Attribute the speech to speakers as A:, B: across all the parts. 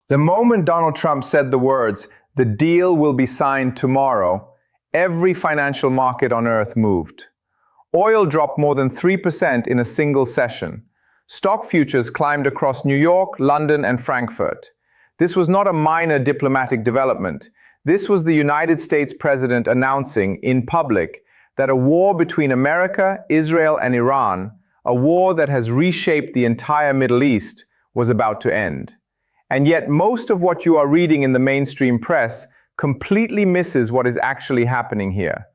A: The moment Donald Trump said the words, "The deal will be signed tomorrow," every financial market on earth moved. Oil dropped more than 3% in a single session. Stock futures climbed across New York, London, and Frankfurt. This was not a minor diplomatic development. This was the United States president announcing, in public, that a war between America, Israel, and Iran, a war that has reshaped the entire Middle East, was about to end. And yet most of what you are reading in the mainstream press completely misses what is actually happening here.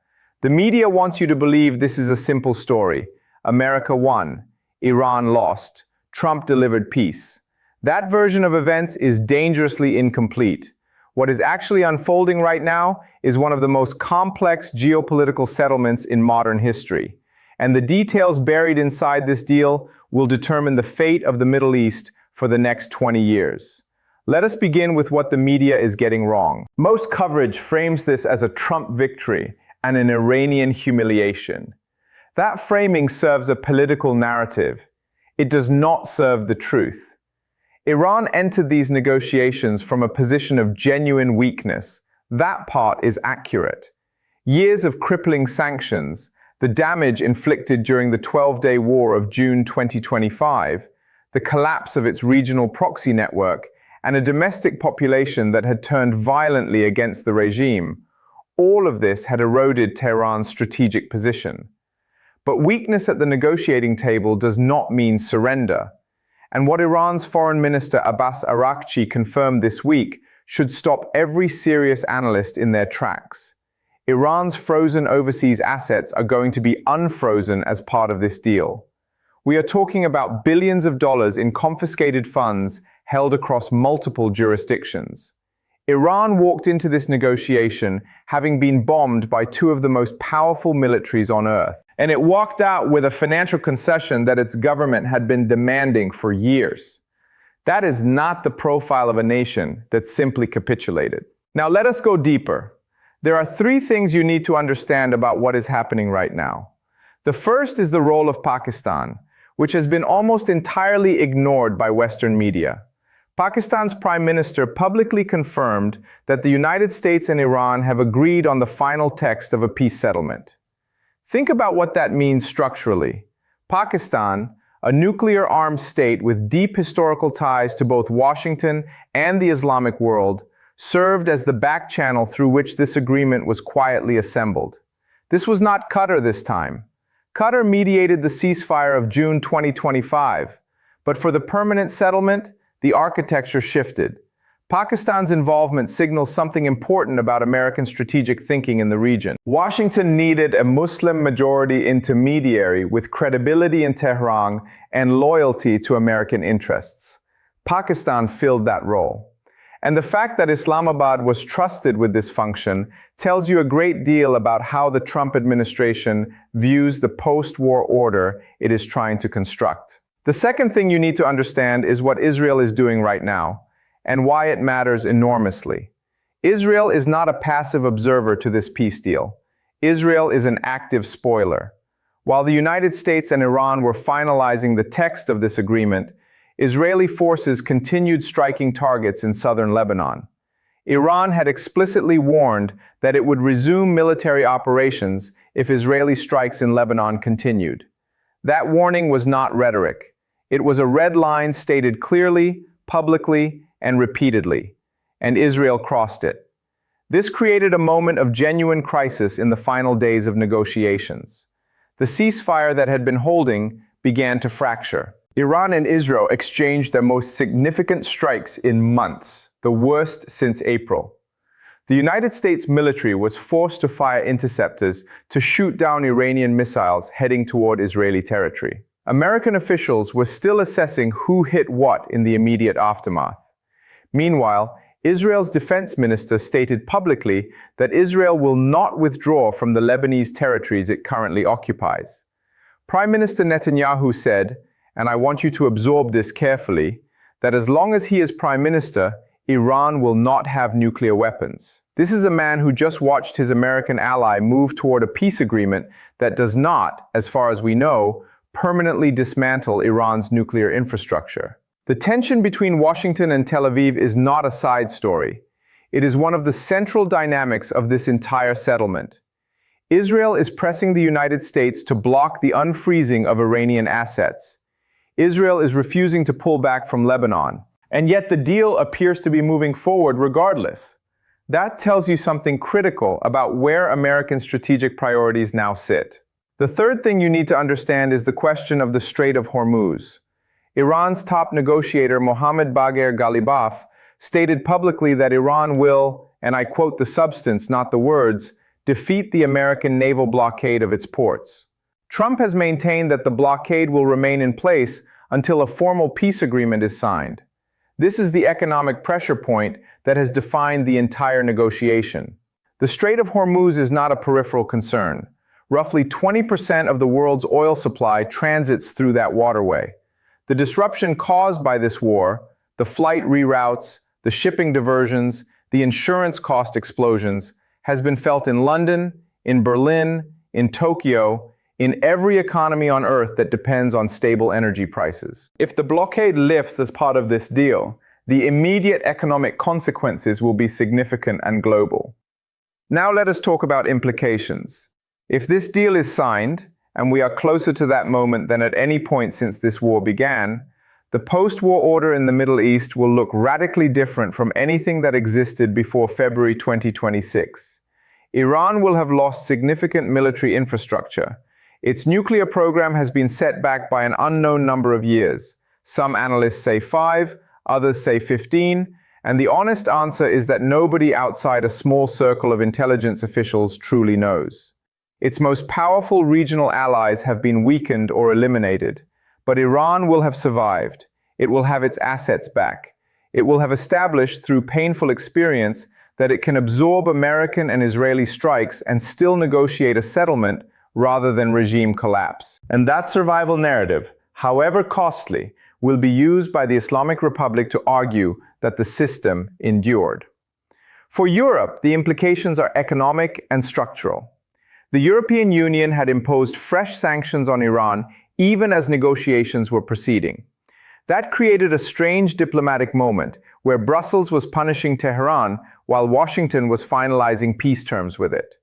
A: The media wants you to believe this is a simple story. America won. Iran lost. Trump delivered peace. That version of events is dangerously incomplete. What is actually unfolding right now is one of the most complex geopolitical settlements in modern history. And the details buried inside this deal will determine the fate of the Middle East for the next 20 years. Let us begin with what the media is getting wrong. Most coverage frames this as a Trump victory and an Iranian humiliation. That framing serves a political narrative. It does not serve the truth. Iran entered these negotiations from a position of genuine weakness. That part is accurate. Years of crippling sanctions, the damage inflicted during the 12-day war of June 2025, the collapse of its regional proxy network, and a domestic population that had turned violently against the regime. All of this had eroded Tehran's strategic position. But weakness at the negotiating table does not mean surrender. And what Iran's Foreign Minister Abbas Araghchi confirmed this week should stop every serious analyst in their tracks. Iran's frozen overseas assets are going to be unfrozen as part of this deal. We are talking about billions of dollars in confiscated funds held across multiple jurisdictions. Iran walked into this negotiation having been bombed by two of the most powerful militaries on earth, and it walked out with a financial concession that its government had been demanding for years. That is not the profile of a nation that simply capitulated. Now let us go deeper. There are three things you need to understand about what is happening right now. The first is the role of Pakistan, which has been almost entirely ignored by Western media. Pakistan's Prime Minister publicly confirmed that the United States and Iran have agreed on the final text of a peace settlement. Think about what that means structurally. Pakistan, a nuclear-armed state with deep historical ties to both Washington and the Islamic world, served as the back channel through which this agreement was quietly assembled. This was not Qatar this time. Qatar mediated the ceasefire of June 2025, but for the permanent settlement, the architecture shifted. Pakistan's involvement signals something important about American strategic thinking in the region. Washington needed a Muslim-majority intermediary with credibility in Tehran and loyalty to American interests. Pakistan filled that role. And the fact that Islamabad was trusted with this function tells you a great deal about how the Trump administration views the post-war order it is trying to construct. The second thing you need to understand is what Israel is doing right now, and why it matters enormously. Israel is not a passive observer to this peace deal. Israel is an active spoiler. While the United States and Iran were finalizing the text of this agreement, Israeli forces continued striking targets in southern Lebanon. Iran had explicitly warned that it would resume military operations if Israeli strikes in Lebanon continued. That warning was not rhetoric. It was a red line stated clearly, publicly, and repeatedly, and Israel crossed it. This created a moment of genuine crisis in the final days of negotiations. The ceasefire that had been holding began to fracture. Iran and Israel exchanged their most significant strikes in months, the worst since April. The United States military was forced to fire interceptors to shoot down Iranian missiles heading toward Israeli territory. American officials were still assessing who hit what in the immediate aftermath. Meanwhile, Israel's defense minister stated publicly that Israel will not withdraw from the Lebanese territories it currently occupies. Prime Minister Netanyahu said, and I want you to absorb this carefully, that as long as he is prime minister, Iran will not have nuclear weapons. This is a man who just watched his American ally move toward a peace agreement that does not, as far as we know, permanently dismantle Iran's nuclear infrastructure. The tension between Washington and Tel Aviv is not a side story. It is one of the central dynamics of this entire settlement. Israel is pressing the United States to block the unfreezing of Iranian assets. Israel is refusing to pull back from Lebanon. And yet the deal appears to be moving forward regardless. That tells you something critical about where American strategic priorities now sit. The third thing you need to understand is the question of the Strait of Hormuz. Iran's top negotiator Mohammad Bagher Ghalibaf stated publicly that Iran will, and I quote the substance, not the words, defeat the American naval blockade of its ports. Trump has maintained that the blockade will remain in place until a formal peace agreement is signed. This is the economic pressure point that has defined the entire negotiation. The Strait of Hormuz is not a peripheral concern. Roughly 20% of the world's oil supply transits through that waterway. The disruption caused by this war, the flight reroutes, the shipping diversions, the insurance cost explosions, has been felt in London, in Berlin, in Tokyo, in every economy on Earth that depends on stable energy prices. If the blockade lifts as part of this deal, the immediate economic consequences will be significant and global. Now let us talk about implications. If this deal is signed, and we are closer to that moment than at any point since this war began, the post-war order in the Middle East will look radically different from anything that existed before February 2026. Iran will have lost significant military infrastructure. Its nuclear program has been set back by an unknown number of years. Some analysts say 5, others say 15, and the honest answer is that nobody outside a small circle of intelligence officials truly knows. Its most powerful regional allies have been weakened or eliminated, but Iran will have survived. It will have its assets back. It will have established through painful experience that it can absorb American and Israeli strikes and still negotiate a settlement rather than regime collapse. And that survival narrative, however costly, will be used by the Islamic Republic to argue that the system endured. For Europe, the implications are economic and structural. The European Union had imposed fresh sanctions on Iran even as negotiations were proceeding. That created a strange diplomatic moment where Brussels was punishing Tehran while Washington was finalizing peace terms with it.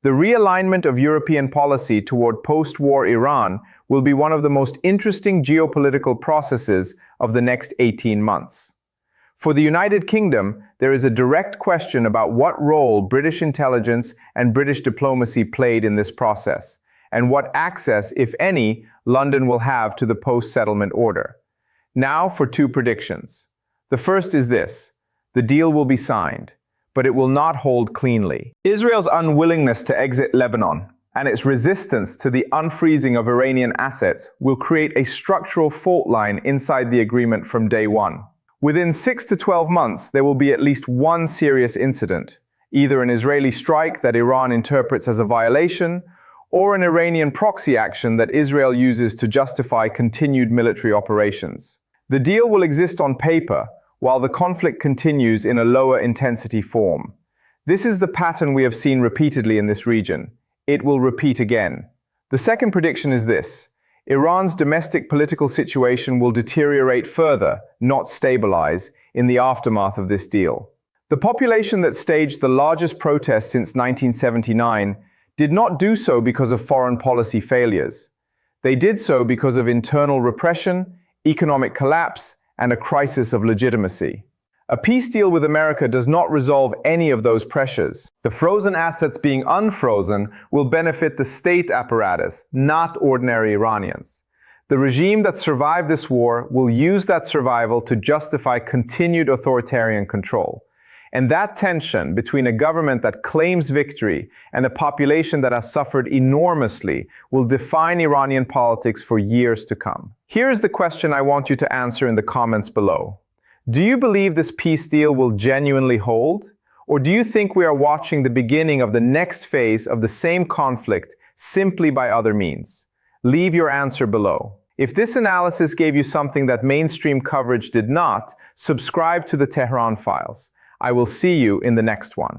A: The realignment of European policy toward post-war Iran will be one of the most interesting geopolitical processes of the next 18 months. For the United Kingdom, there is a direct question about what role British intelligence and British diplomacy played in this process, and what access, if any, London will have to the post-settlement order. Now for two predictions. The first is this: the deal will be signed, but it will not hold cleanly. Israel's unwillingness to exit Lebanon and its resistance to the unfreezing of Iranian assets will create a structural fault line inside the agreement from day one. Within 6 to 12 months, there will be at least one serious incident, either an Israeli strike that Iran interprets as a violation, or an Iranian proxy action that Israel uses to justify continued military operations. The deal will exist on paper, while the conflict continues in a lower intensity form. This is the pattern we have seen repeatedly in this region. It will repeat again. The second prediction is this: Iran's domestic political situation will deteriorate further, not stabilize, in the aftermath of this deal. The population that staged the largest protests since 1979 did not do so because of foreign policy failures. They did so because of internal repression, economic collapse, and a crisis of legitimacy. A peace deal with America does not resolve any of those pressures. The frozen assets being unfrozen will benefit the state apparatus, not ordinary Iranians. The regime that survived this war will use that survival to justify continued authoritarian control. And that tension between a government that claims victory and a population that has suffered enormously will define Iranian politics for years to come. Here is the question I want you to answer in the comments below. Do you believe this peace deal will genuinely hold? Or do you think we are watching the beginning of the next phase of the same conflict simply by other means? Leave your answer below. If this analysis gave you something that mainstream coverage did not, subscribe to the Tehran Files. I will see you in the next one.